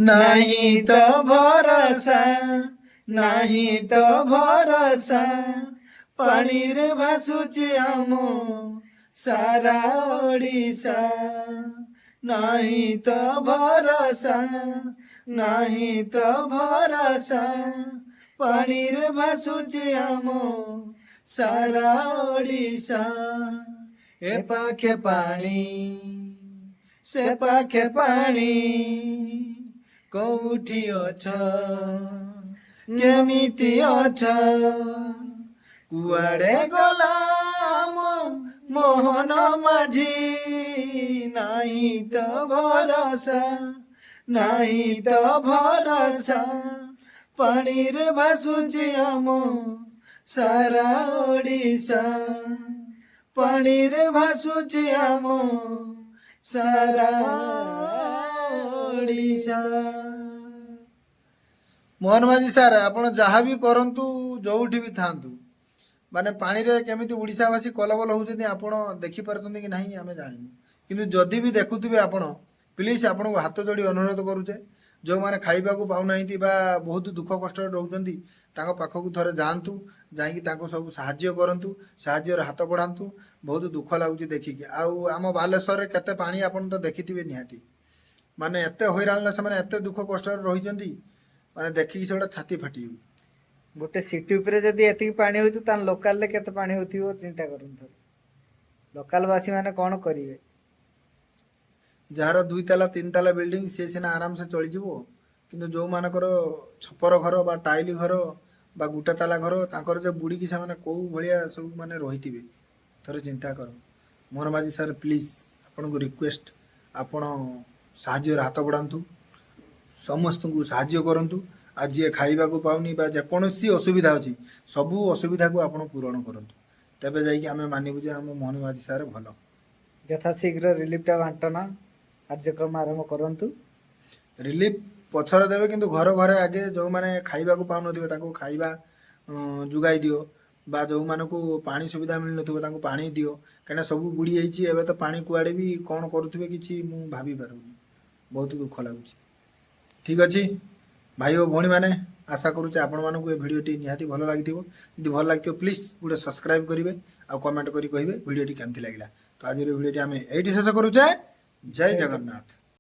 नहीं तो भरोसा नहीं तो भरोसा पानी रे भासुची आम सारा ओडिशा नहीं तो भरोसा नहीं तो भरोसा पानी रे भासुची आम सारा ओडिशा ए पाखे पानी से पाखे पानी कोठी अछ केमिति अछ कुआडे गला मोहन माझी नहीं तो भरोसा नहीं तो भरोसा पानी रे भासुची आम सारा ओडिशा पानी रे भासुची आम सारा ओडिशा। मोहन माझी सार आपण जहाँ भी करंतु जोठी भी थांतु माने पानी रे केमिति ओडिशावासी कलबल होउछथि आपण देखि पारछथि कि नाही आमे जानिनु किंतु जदि भी देखुथिबे आपण प्लीज आपण को हाथ जोड़ी अनुरोध करूचे जो माने खाइबा को पाउ नाहिति बा बहुत दुख कष्ट रहउछथि ताको पाखकु थरे जानतु जाई ताको सब सहाय्य करंतु सहाय्यर हाथ बढ़ांतु बहुत दुख लागुची देखिकी आउ आम बालेश्वर रे केते पानी आपण तो देखिथिबे निहाती माने एते होइरान से माने एते दुख कष्ट रहिचंती माने देखिकी सेटा छाती फाटी गोटे सिटी उपरे जदि एतिक पानी होउछ तान लोकल ले केते पानी होथिबो चिंता करंतु लोकल वासी माने कोन करिवे जार 2 ताला 3 ताला बिल्डिंग से सिना आराम से चली जीवो किंतु जो मानकर छपर घर बा टाइल घर बा गुटा ताला घर तांकर जे बुड़ी की से माने को भलिया सब माने रहितिबे थरे चिंता करो मोहन माझी सर प्लीज आपन को रिक्वेस्ट आपण साहाय्य हाथ बढ़ांतु समस्त को साहाय्य करंतु आज जे खाइबा को पाउनी बा जे कोनोसी असुविधा अछि सबु असुविधा को आपण पूर्ण करंतु तबे जाई कि हमें मानिबु जे हम मोहन माझी सर भलो यथा शीघ्र रिलीफ टा बांटना कार्यक्रम आरंभ करंतु रिलीफ पछर देवे किंतु घर घर आगे जो माने खाइबा को पाउ नथिबे ताको खाइबा जुगाई दियो बा जो माने को पानी सुविधा मिल नथिबे ताको पानी दियो कने सब बुड़ी जाईची एबे तो पानी कुआडे भी कोन करूथिबे किछि मु भाबी पारुनी बहुत दुख लागुची ठीक अछि भाई ओ भणी माने आशा करूचे आपण मानकु ए वीडियो टी निहाती भलो लागिथिबो यदि भलो लागिथिबो प्लीज गुडे सब्सक्राइब करिवे आ कमेंट करी कहिबे वीडियो टी केमथि लागिला तो आज रे वीडियो टी हमें एठी शेष करूचे जय जगन्नाथ।